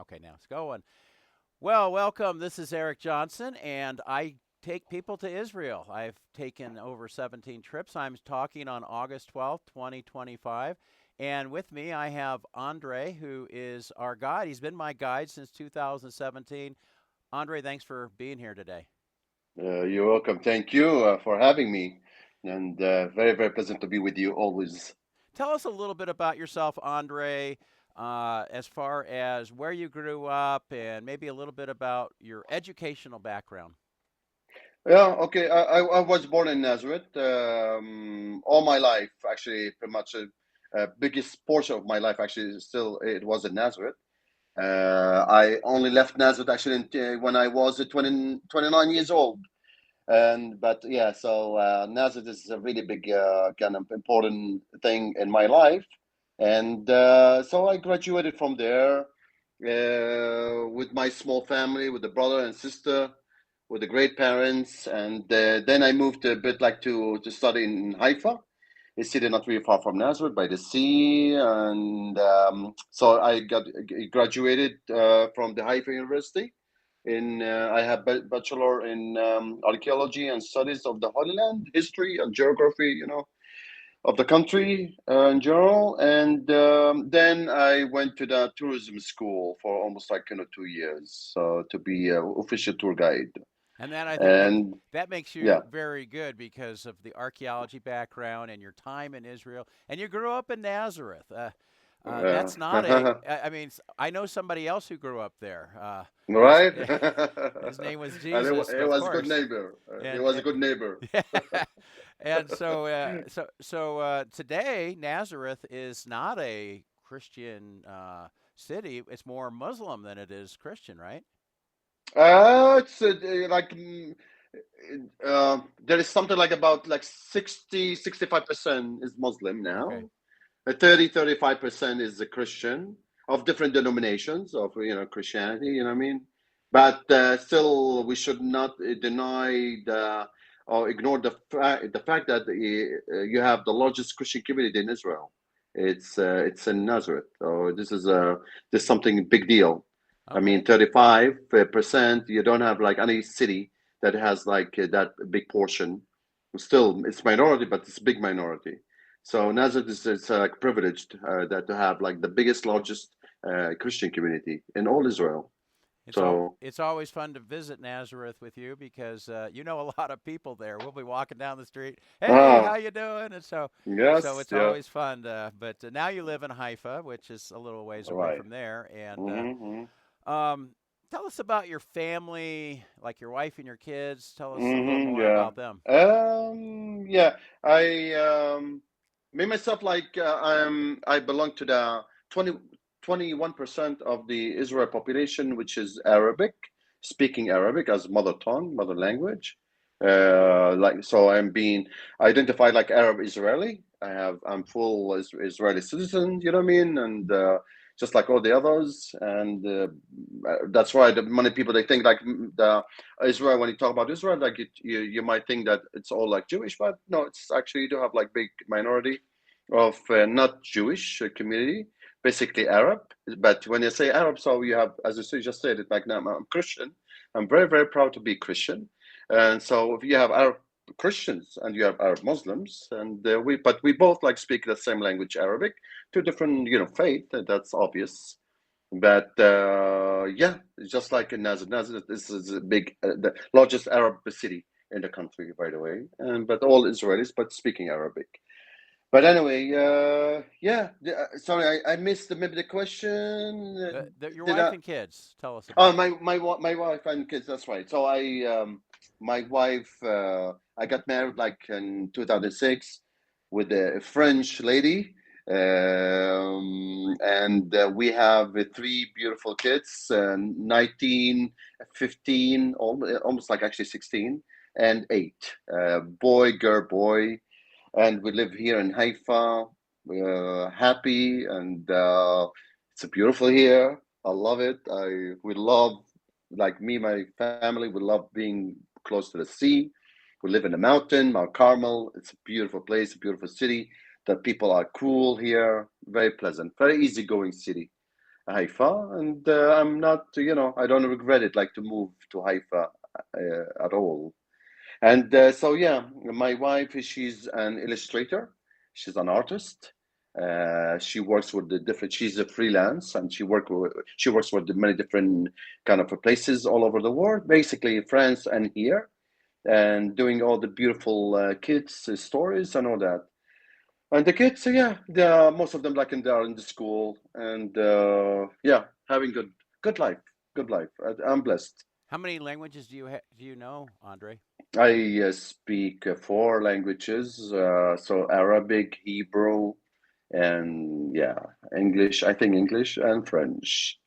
Okay, now it's going. Well, welcome. This is Eric Johnson, and I take people to Israel. I've taken over 17 trips. I'm talking on August 12th, 2025. And with me, I have Andre, who is our guide. He's been my guide since 2017. Andre, thanks for being here today. You're welcome. Thank you for having me, and very, very pleasant to be with you always. Tell us a little bit about yourself, Andre, as far as where you grew up and maybe a little bit about your educational background. Yeah, okay. I was born in Nazareth. All my life, actually, pretty much biggest portion of my life, actually, still it was in Nazareth. I only left Nazareth actually when I was 29 years old. And but yeah, so Nazareth is a really big kind of important thing in my life, and so I graduated from there with my small family, with a brother and sister, with the great parents, and then I moved a bit like to study in Haifa, a city not really far from Nazareth by the sea, and so I got graduated from the Haifa University in I have bachelor in archaeology and studies of the Holy Land, history and geography, of the country in general. And then I went to the tourism school for almost like 2 years, to be a official tour guide. And that I think And that makes yeah, you very good because of the archaeology background and your time in Israel. And you grew up in Nazareth. That's not a. I mean, I know somebody else who grew up there. His right. his name was And Jesus, it of was a good course. neighbor. He And was a good neighbor. and today Nazareth is not a Christian city. It's more Muslim than it is Christian, right? It's like there is something like about like 65% is Muslim Okay. now. 35% is a Christian of different denominations of Christianity. You know what I mean? But still, we should not deny the or ignore the fact that you have the largest Christian community in Israel. It's in Nazareth. So this is something big deal. I mean, Okay. 35%. You don't have like any city that has like that big portion. Still, it's minority, but it's a big minority. So Nazareth is it's like privileged that to have like the biggest, largest Christian community in all Israel. So It's always fun to visit Nazareth with you because you know a lot of people there. We'll be walking down the street. Hey, how ah you doing? And so yes, it's yeah, always fun. But now you live in Haifa, which is a little ways away right. from there. And Mm-hmm, um, tell us about your family, like your wife and your kids. Tell us a little mm-hmm, more yeah. about them. Yeah. I me myself like I belong to the 20 21% of the Israel population, which is Arabic, speaking Arabic as mother tongue, mother language. Like so, I'm being identified like Arab Israeli. I'm full Israeli citizen. You know what I mean? And just like all the others, and that's why the many people they think like the Israel, when you talk about Israel, like you might think that it's all like Jewish, but no, it's actually you do have like big minority of not Jewish community, basically Arab. But when you say Arab, so you have, as you just said, it like now I'm Christian. I'm very very proud to be Christian, and so if you have Arab Christians and you have Arab Muslims, and but we both like speak the same language, Arabic, to different faith. That's obvious. But yeah, it's just like in Nazareth. Nazareth is a big, the largest Arab city in the country, by the way, and but all Israelis, but speaking Arabic. But anyway, yeah. Sorry, I missed maybe the question. Your Did wife I? and kids. Tell us Oh, about them. my wife and kids. That's right. So my wife, I got married like in 2006 with a French lady, and we have three beautiful kids, 19, 15, almost like actually 16, and 8. Boy, girl, boy, and we live here in Haifa. We're happy, and it's beautiful here. I love it. We love, like me, my family. We love being close to the sea. We live in the mountain, Mount Carmel. It's a beautiful place, a beautiful city. The people are cool here, very pleasant, very easygoing city. Haifa, and I'm not, I don't regret it, like to move to Haifa at all. And so, yeah, my wife, she's an illustrator. She's an artist. She works with the different. She's a freelance, and she works with the many different kind of places all over the world, basically France and here, and doing all the beautiful kids stories and all that. And the kids, yeah, they are, most of them like they are in the school, and yeah, having good life, good life. I'm blessed. How many languages do you know, Andre? I speak four languages, so Arabic, Hebrew, and yeah, English. I think English and French.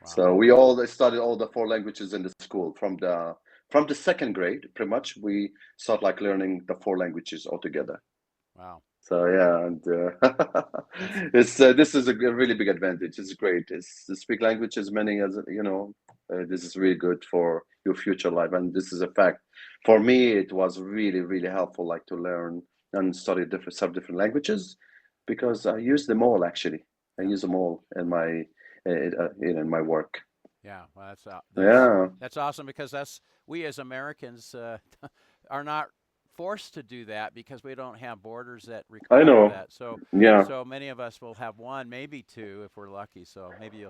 Wow. So we all studied all the four languages in the school from the second grade. Pretty much, we start like learning the four languages altogether. Wow. So yeah, and That's it's this is a really big advantage. It's great. It's to speak language as many as this is really good for your future life, and this is a fact. For me, it was really helpful, like to learn and study some different languages, because I use them all actually. I yeah. use them all in my in my work. Yeah. Well, Yeah, that's awesome because that's we as Americans are not forced to do that because we don't have borders that I require know. that. So Yeah. many of us will have one, maybe two if we're lucky. So maybe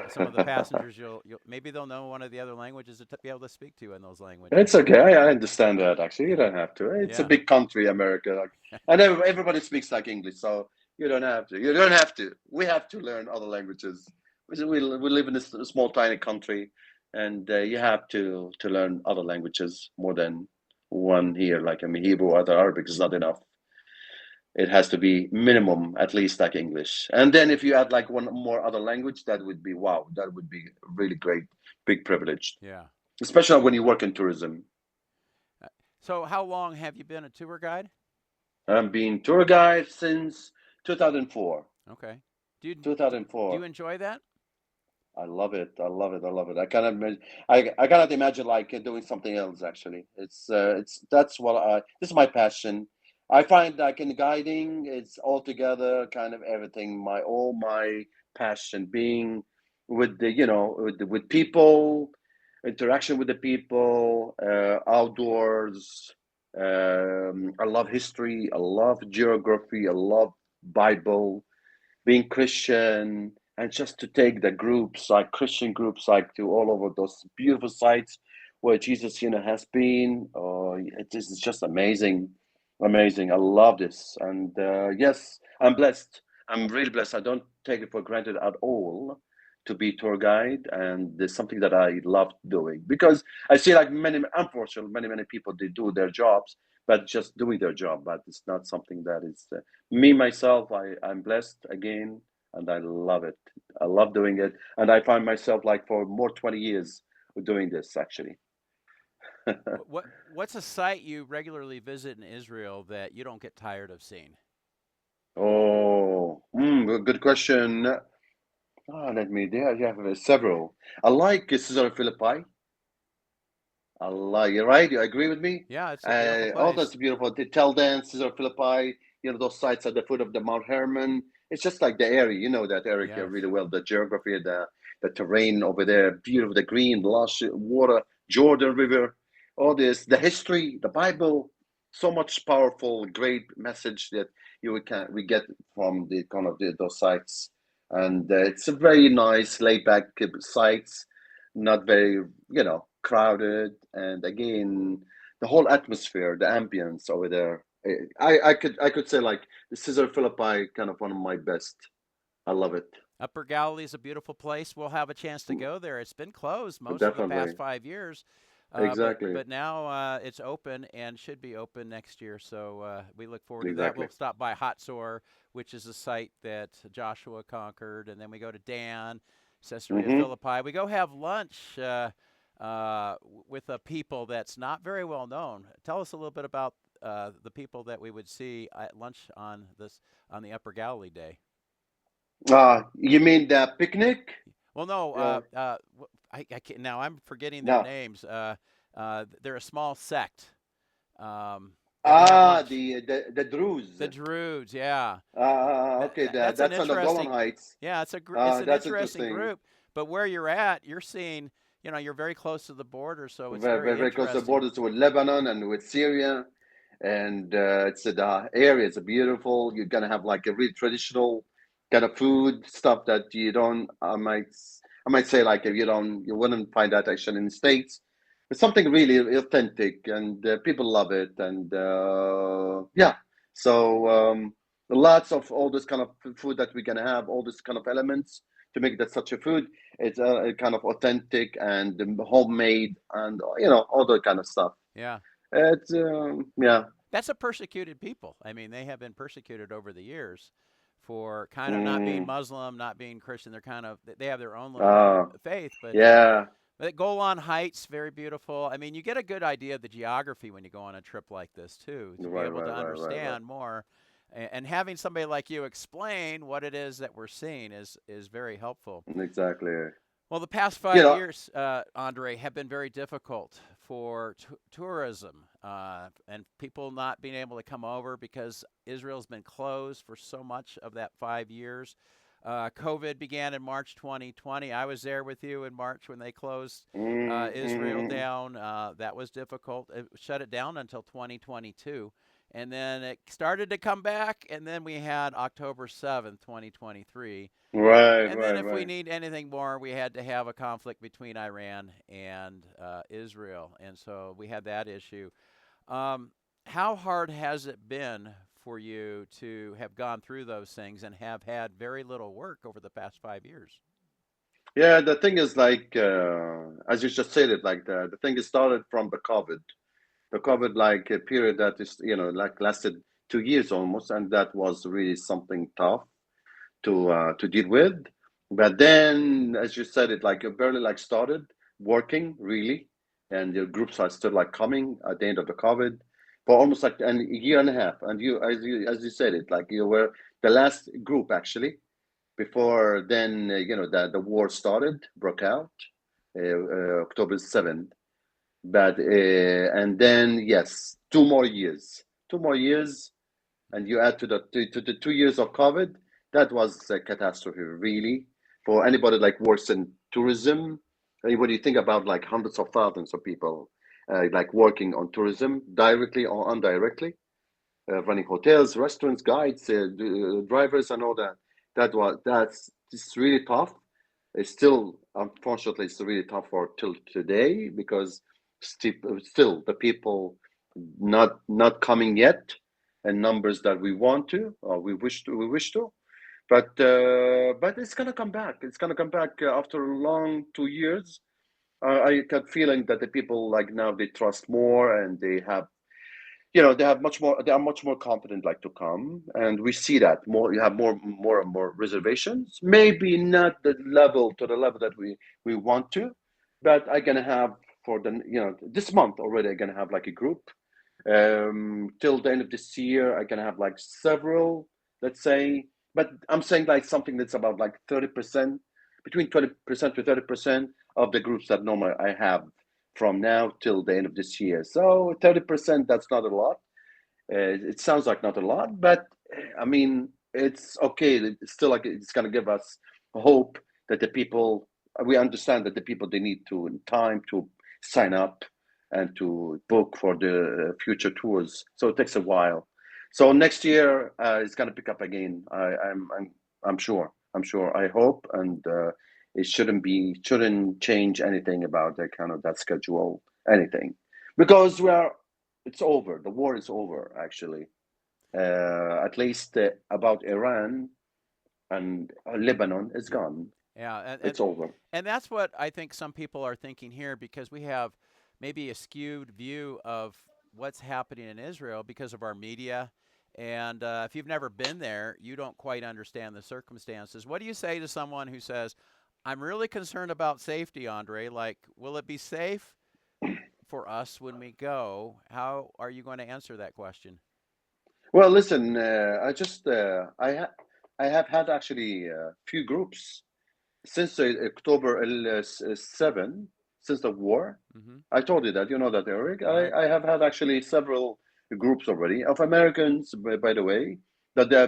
some of the passengers you'll maybe they'll know one of the other languages to be able to speak to you in those languages. It's okay. I understand that actually. You Yeah. don't have to. It's a Yeah. big country, America. Like, and everybody speaks like English, so you don't have to. You don't have to. We have to learn other languages. We live in this small, tiny country, and you have to learn other languages more than one here. Like I mean, Hebrew or Arabic is not enough. It has to be minimum at least like English. And then if you add like one more other language, that would be wow. That would be really great, big privilege, Yeah. especially when you work in tourism. Uh, So how long have you been a tour guide? I'm being tour guide since 2004. Okay. Do you do you 2004. enjoy that? I love it. I love it. I love it. I cannot imagine. I cannot imagine like doing something else. Actually, it's that's what I. This is my passion. I find like in guiding, it's altogether kind of everything. All my passion being with the with people, interaction with the people, outdoors. I love history. I love geography. I love Bible, being Christian, and just to take the groups, like Christian groups, like to all over those beautiful sites where Jesus, has been. Oh, this is just amazing, amazing. I love this, and yes, I'm blessed. I'm really blessed. I don't take it for granted at all to be tour guide, and there's something that I love doing because I see like many, unfortunately, many people they do their jobs, but just doing their job, but it's not something that is me myself. I'm blessed again, and I love it. I love doing it, and I find myself like for more 20 years doing this actually. What's a site you regularly visit in Israel that you don't get tired of seeing? Oh, good question. Let me there. You have several. I like Caesar Philippi. I like you, right? You agree with me? Yeah, it's a beautiful Oh, place. that's beautiful. The Tel Dan, Caesar Philippi, those sites at the foot of the Mount Hermon. It's just like the area, you know that area Yes. really well. The geography, the terrain over there, beautiful, the green, lush water, Jordan River, all this, the history, the Bible, so much powerful, great message that we get from the kind of those sites, and it's a very nice, laid back sites, not very crowded, and again the whole atmosphere, the ambience over there. I could say like the Caesar Philippi kind of one of my best. I love it. Upper Galilee is a beautiful place. We'll have a chance to go there. It's been closed most of the past Definitely. 5 years, Exactly. but now it's open and should be open next year. So we look forward to that. Exactly. We'll stop by Hatzor, which is a site that Joshua conquered, and then we go to Dan, Caesarea Hmm. Philippi. We go have lunch with a people that's not very well known. Tell us a little bit about the people that we would see at lunch on the Upper Galilee Day. You mean the picnic? Well, no, Yeah. I can't, now I'm forgetting their No. names. They're a small sect. Um, that we have Ah, lunch. the Druze. The Druids, yeah. Okay, That's an that's on the Golan interesting. Heights. Yeah, it's an That's interesting interesting. group. But where you're at, you're seeing, you're very close to the border, so it's Very, very very, very close to the interesting. borders with Lebanon and with Syria, and it's the area is beautiful. You're gonna have like a really traditional kind of food stuff that you don't. I might say like if you wouldn't find that actually in the States. It's something really authentic, and people love it, and yeah. So lots of all this kind of food that we're gonna have, all this kind of elements to make that such a food. It's kind of authentic and homemade, and all that kind of stuff. Yeah. It's yeah. That's a persecuted people. I mean, they have been persecuted over the years for kind of not being Mm, Muslim, not being Christian. They're kind of they have their own little uh, faith, yeah. but Golan Heights, very beautiful. I mean, you get a good idea of the geography when you go on a trip like this too, to be Right, able right, to right, right, right. understand more, and having somebody like you explain what it is that we're seeing is very helpful. Exactly. Well, the past You five know. years, Andre, have been very difficult for tourism and people not being able to come over because Israel's been closed for so much of that 5 years. COVID began in March 2020. I was there with you in March when they closed Israel Mm, down. That was difficult. It shut it down until 2022. And then it started to come back, and then we had October 7th, 2023. right, And then, right, if we right. need anything more, we had to have a conflict between Iran and Israel. And so we had that issue. Um, how hard has it been for you to have gone through those things and have had very little work over the past 5 years? Yeah, the thing is like as you just said it, like the thing is started from the COVID. The COVID like a period that is like lasted 2 years almost, and that was really something tough to deal with. But then, as you said, it like you barely like started working really, and your groups are still like coming at the end of the COVID for almost like a year and a half. And as you said it, like you were the last group actually before then. The war started, broke out, October 7th. But and then yes, 2 more years, 2 more years, and you add to the 2 years of COVID, that was a catastrophe, really, for anybody like works in tourism. When you think about like hundreds of thousands of people like working on tourism directly or indirectly, running hotels, restaurants, guides, drivers, and all that. That's it's really tough. It's still, unfortunately, it's really tough for till today because still the people not coming yet, and numbers that we want to or we wish to. But it's gonna come back. It's gonna come back after a long 2 years. I got feeling that the people like now they trust more, and they are much more confident like to come, and we see that more. You have more and more reservations, maybe not the level that we want to, but I'm gonna have for the this month already. I'm gonna have like a group till the end of this year. I'm gonna have like several, let's say, but I'm saying like something that's about like 30%, between 20% to 30% of the groups that normally I have from now till the end of this year. So 30%, that's not a lot. It sounds like not a lot, but I mean, it's okay. It's still like it's going to give us hope that the people, we understand that the people, they need to time to sign up and to book for the future tours. So it takes a while. So next year it's going to pick up again. I'm sure. I'm sure. I hope, and it shouldn't change anything about that kind of that schedule, anything, because it's over. The war is over, actually. At least about Iran and Lebanon is Yeah. gone. Yeah, and, and It's over. and that's what I think some people are thinking here because we have maybe a skewed view of what's happening in Israel because of our media. And if you've never been there, you don't quite understand the circumstances. What do you say to someone who says, "I'm really concerned about safety, Andre. Like, will it be safe for us when we go?" How are you going to answer that question? Well, listen, I have had actually a few groups since October 7, since the war. Mm-hmm. I told you that, you know that, Eric. Right. I have had actually several groups already of Americans, by the way, that they are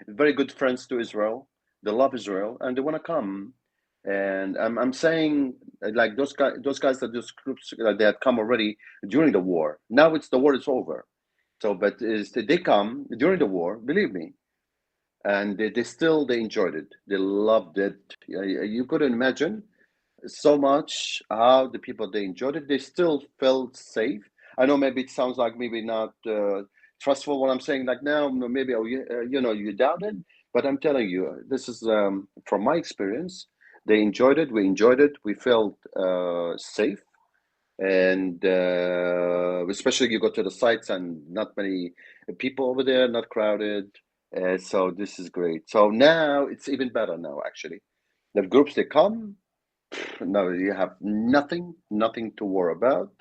very good friends to Israel. They love Israel and they want to come. And I'm saying like those guys that those groups they had come already during the war. Now it's the war is over. So, but is they come during the war, believe me, and they enjoyed it. They loved it. You couldn't imagine so much how the people they enjoyed it. They still felt safe. I know maybe it sounds like maybe not trustful what I'm saying. Like now, maybe you doubt it, but I'm telling you, this is from my experience. They enjoyed it. We enjoyed it. We felt safe, and especially you go to the sites and not many people over there, not crowded. So this is great. So now it's even better now actually. The groups they come, no, you have nothing to worry about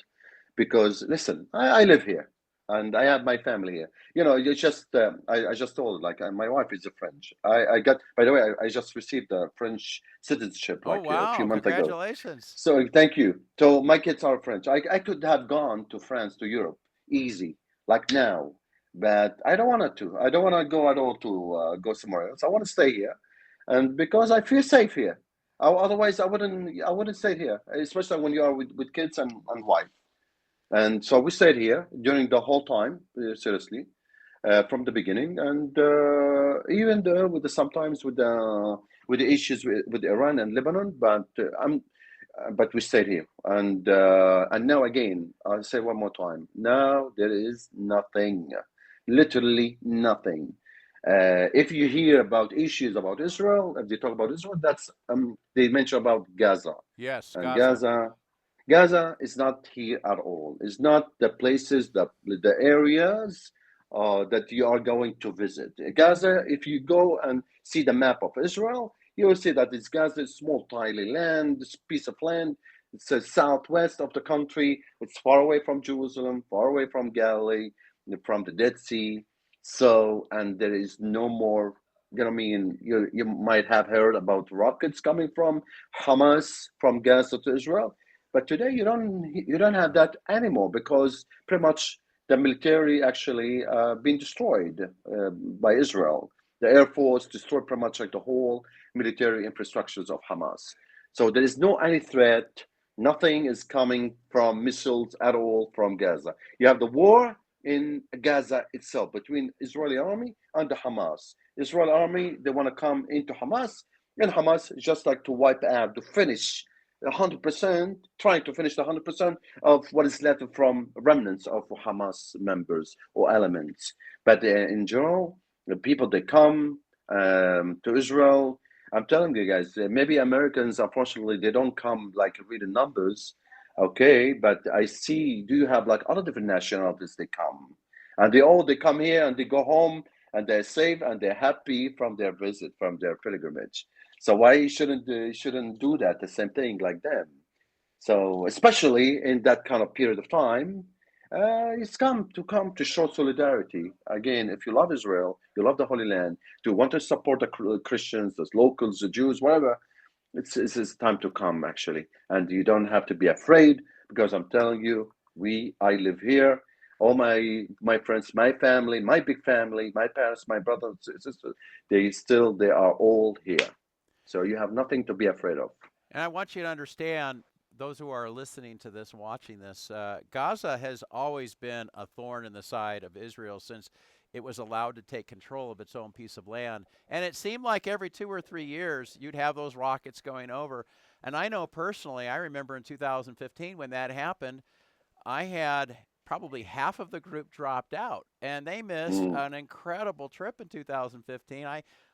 because listen, I live here and I have my family here. You know, you just I just told like my wife is a French. I got by the way I just received a French citizenship Oh, like a few wow. months ago. Congratulations. So thank you. So my kids are French. I could have gone to France to Europe easy like now, but I don't want to. I don't want to go at all to go somewhere else. I want to stay here, and because I feel safe here. Otherwise, I wouldn't stay here, especially when you are with kids and wife. And so we stayed here during the whole time, seriously, from the beginning, and even though with the sometimes with the issues with Iran and Lebanon, but we stayed here, and now again, I'll say one more time. Now there is nothing, literally nothing. If you hear about issues about Israel, if they talk about Israel, that's they mention about Gaza, Yes, and Gaza. Gaza is not here at all. It's not the places, the areas that you are going to visit. Gaza, if you go and see the map of Israel, you will see that it's Gaza, small tiny land, this piece of land. It's the southwest of the country. It's far away from Jerusalem, far away from Galilee, from the Dead Sea. So, and there is no more. You know, what I mean, you might have heard about rockets coming from Hamas from Gaza to Israel, but today you don't have that anymore because pretty much the military actually been destroyed by Israel. The Air Force destroyed pretty much like the whole military infrastructures of Hamas. So there is no any threat. Nothing is coming from missiles at all from Gaza. You have the war in Gaza itself between Israeli army and the Hamas. Israel army they want to come into Hamas, and Hamas just like to wipe out to finish 100%, trying to finish the 100% of what is left from remnants of Hamas members or elements. But in general, the people that come to Israel, I'm telling you guys, maybe Americans, unfortunately, they don't come like reading numbers, okay? But I see, do you have like other different nationalities they come, and they come here and they go home and they're safe and they're happy from their visit, from their pilgrimage. So why shouldn't do that the same thing like them? So especially in that kind of period of time, it's come to show solidarity. Again, if you love Israel, you love the Holy Land, to want to support the Christians, the locals, the Jews, whatever, it's time to come actually, and you don't have to be afraid because I'm telling you, I live here. All my friends, my family, my big family, my parents, my brothers, sisters, they are all here. So you have nothing to be afraid of. And I want you to understand, those who are listening to this and watching this, Gaza has always been a thorn in the side of Israel since it was allowed to take control of its own piece of land. And it seemed like every 2 or 3 years you'd have those rockets going over. And I know personally, I remember in 2015 when that happened, I had probably half of the group dropped out and they missed Mm, an incredible trip in 2015.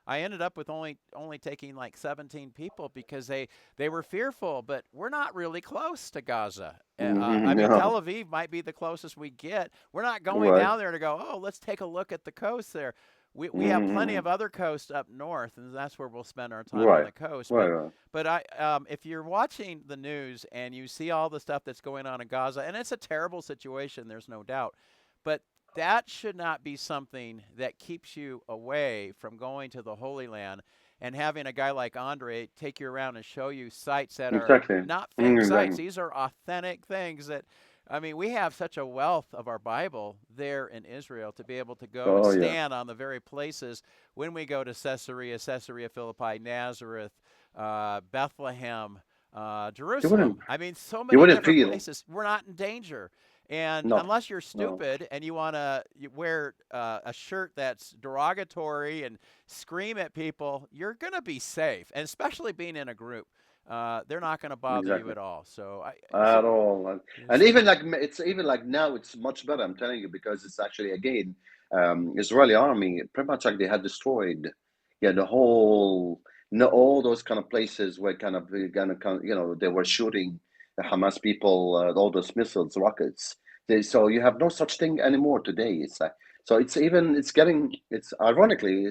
I ended up with only taking like 17 people because they were fearful, but we're not really close to Gaza. I mean, Tel no, Aviv might be the closest we get. We're not going right. down there to go, oh, let's take a look at the coast there. We have plenty Mm, of other coasts up north, and that's where we'll spend our time on right, the coast. right, right. If you're watching the news and you see all the stuff that's going on in Gaza, and it's a terrible situation, there's no doubt, but that should not be something that keeps you away from going to the Holy Land and having a guy like Andre take you around and show you sites that are Exactly. not fake sites. Exactly. These are authentic things that I mean, we have such a wealth of our Bible there in Israel to be able to go and Oh yeah, stand on the very places when we go to Caesarea Philippi, Nazareth, Bethlehem, you wouldn't Jerusalem. I mean, so you many wouldn't different feel places. We're not in danger. And no, unless you're no. stupid and you want to wear a shirt that's derogatory and scream at people, you're going to be safe. And especially being in a group, they're not going to bother you Exactly. at all. So At all. And so even like it's even like now it's much better, I'm telling you, because it's actually again Israeli army pretty much like they had destroyed, yeah, the whole, no, all those kind of places where kind of they were shooting the Hamas people, all those missiles, rockets. So you have no such thing anymore today. It's like, so it's getting, it's ironically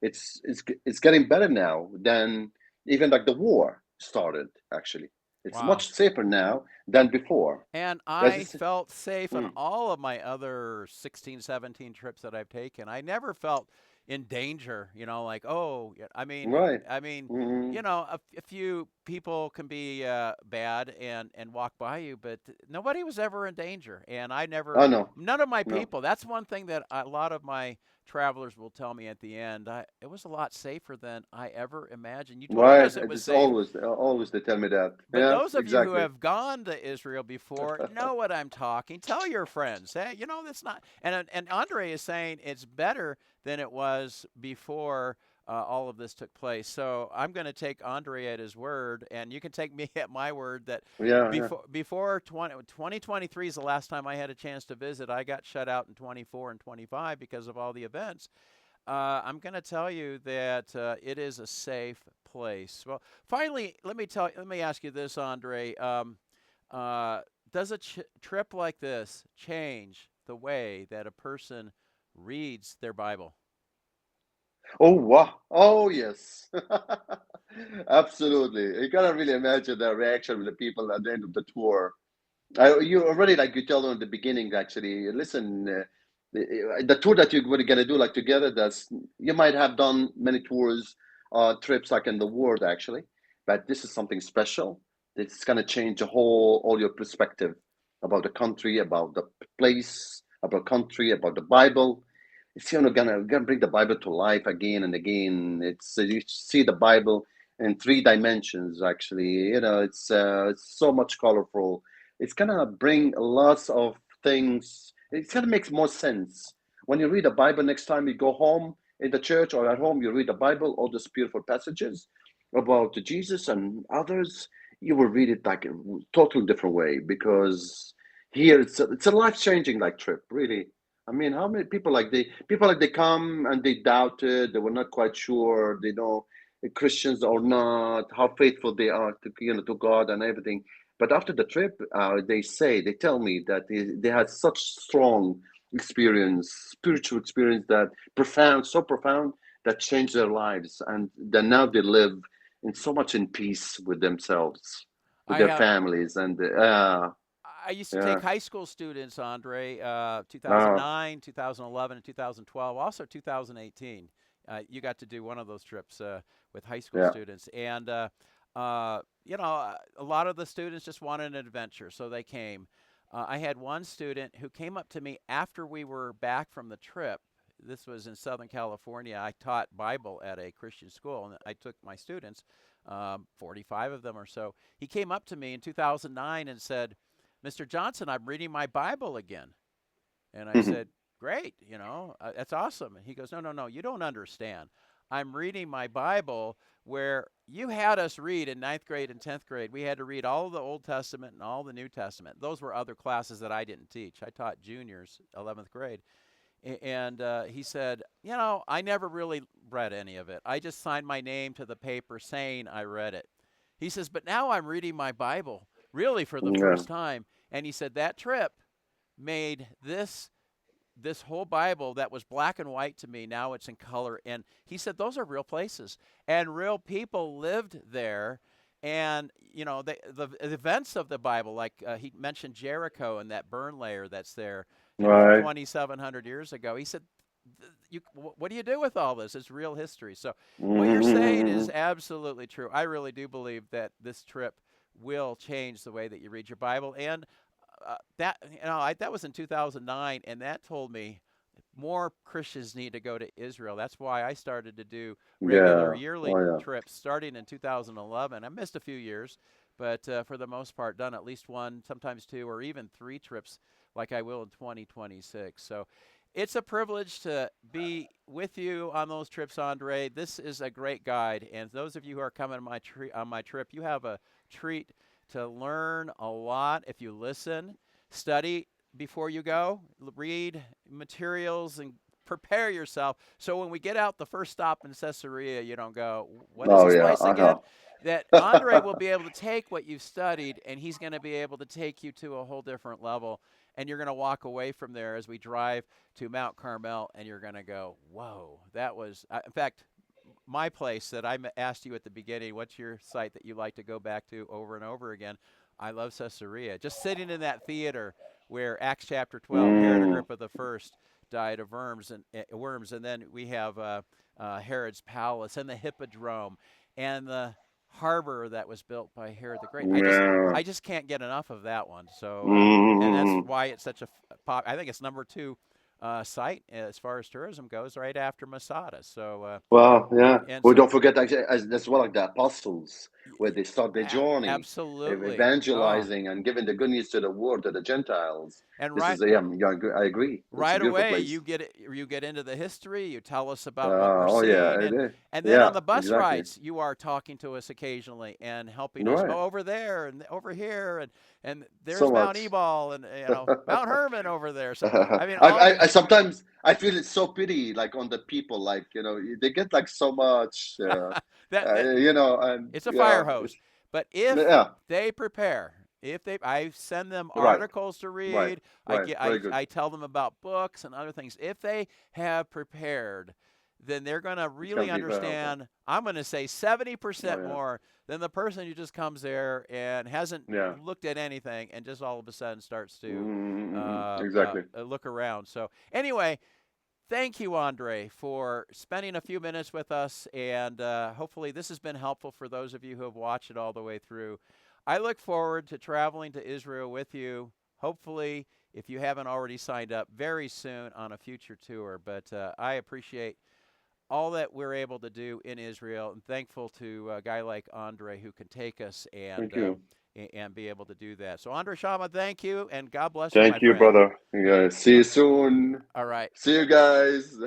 it's getting better now than even like the war started actually. It's wow. much safer now than before. And As I it's, felt safe on mm, all of my other 16, 17 trips that I've taken. I never felt in danger, like, oh, right. I mean, Mm, a few people can be bad and walk by you, but nobody was ever in danger. And oh no, none of my no. people, that's one thing that a lot of my travelers will tell me at the end. It was a lot safer than I ever imagined. You told Right. us it was It's safe. always they tell me that. But Yeah, those of you who exactly. have gone to Israel before know what I'm talking. Tell your friends, hey, that's not. And Andre is saying it's better than it was before all of this took place. So I'm going to take Andre at his word, and you can take me at my word that Yeah, yeah. before 2023 is the last time I had a chance to visit. I got shut out in 24 and 25 because of all the events. I'm going to tell you that it is a safe place. Well, finally, let me ask you this, Andre. Uh, does a trip like this change the way that a person reads their Bible? Oh wow. Oh yes. Absolutely. You cannot really imagine the reaction of the people at the end of the tour. You already like you tell them at the beginning. Actually, listen, the tour that you're gonna do like together. That's you might have done many tours, trips like in the world actually, but this is something special. It's gonna change the whole all your perspective about the country, about the place, about country, about the Bible. It's gonna bring the Bible to life again and again. It's you see the Bible in three dimensions actually. It's so much colorful. It's gonna bring lots of things. It's gonna make more sense when you read the Bible. Next time you go home in the church or at home, you read the Bible, all these beautiful passages about Jesus and others. You will read it like a totally different way because here it's a life changing like trip, really. I mean, how many people like they come and they doubted, they were not quite sure, they know Christians or not, how faithful they are to to God and everything. But after the trip, they tell me that they had such strong experience, spiritual experience that profound, so profound that changed their lives, and then now they live in so much in peace with themselves, with I their have families, and I used to take yeah, high school students, Andre, uh, 2009, 2011, and 2012, also 2018. You got to do one of those trips with high school yeah. students. And, a lot of the students just wanted an adventure, so they came. I had one student who came up to me after we were back from the trip. This was in Southern California. I taught Bible at a Christian school, and I took my students, 45 of them or so. He came up to me in 2009 and said, Mr. Johnson, I'm reading my Bible again. And I said, great, that's awesome. And he goes, no, no, no, you don't understand. I'm reading my Bible where you had us read in ninth grade and 10th grade. We had to read all of the Old Testament and all the New Testament. Those were other classes that I didn't teach. I taught juniors, 11th grade. And he said, I never really read any of it. I just signed my name to the paper saying I read it. He says, but now I'm reading my Bible really for the Yeah. first time. And he said that trip made this whole Bible that was black and white to me, now it's in color. And he said those are real places and real people lived there. And the events of the Bible, like he mentioned Jericho and that burn layer that's there, from Right. 2,700 years ago. He said, what do you do with all this? It's real history. So what you're saying is Mhm. absolutely true. I really do believe that this trip will change the way that you read your Bible. And that was in 2009, and that told me more Christians need to go to Israel. That's why I started to do regular Yeah. yearly Oh yeah. trips starting in 2011. I missed a few years, but for the most part, done at least one, sometimes two, or even three trips like I will in 2026. So it's a privilege to be with you on those trips, Andre. This is a great guide, and those of you who are coming on my trip, you have a treat to learn a lot if you listen, study before you go, read materials, and prepare yourself. So when we get out the first stop in Caesarea, you don't go, "What is Oh this yeah. place again?" That Andre will Uh-huh. be able to take what you've studied, and he's going to be able to take you to a whole different level. And you're going to walk away from there as we drive to Mount Carmel, and you're going to go, "Whoa, that was." In fact, my place that I asked you at the beginning, what's your site that you like to go back to over and over again? I love Caesarea. Just sitting in that theater where Acts chapter 12, Herod Mm, Agrippa the first died of worms, and then we have Herod's palace and the hippodrome and the harbor that was built by Herod the Great. yeah. I just can't get enough of that one. So and that's Mm. why it's such a pop. I think it's number two site as far as tourism goes, right after Masada. So Well, yeah. and We so don't forget actually, as well like the apostles, where they start their journey, absolutely. Oh, evangelizing and giving the good news to the world, to the Gentiles. and This right is, yeah, yeah, I agree. It's a right beautiful away place. you get into the history, you tell us about what we're Oh yeah, seeing, and then yeah, on the bus exactly. rides you are talking to us occasionally and helping us Right. go over there and over here, and So there's Mount much. Ebal and Mount Herman over there. So I, I mean all the I sometimes I feel it's so pity, like on the people, like they get like so much, that and it's a yeah, fire hose. But if yeah, they prepare, I send them right, articles to right, read. right, very good. I tell them about books and other things. If they have prepared, then they're going to It's gonna really be very helpful. understand. I'm going to say Oh 70% yeah, more than the person who just comes there and hasn't yeah, looked at anything and just all of a sudden starts to exactly. look around. So anyway, thank you, Andre, for spending a few minutes with us. And hopefully, this has been helpful for those of you who have watched it all the way through. I look forward to traveling to Israel with you. Hopefully, if you haven't already signed up, very soon on a future tour. But I appreciate all that we're able to do in Israel, and thankful to a guy like Andre who can take us Thank you, and be able to do that. So, Andre Shama, thank you, and God bless you, my thank you, friend. brother. Yeah, see Uh, you soon. all right. See you guys.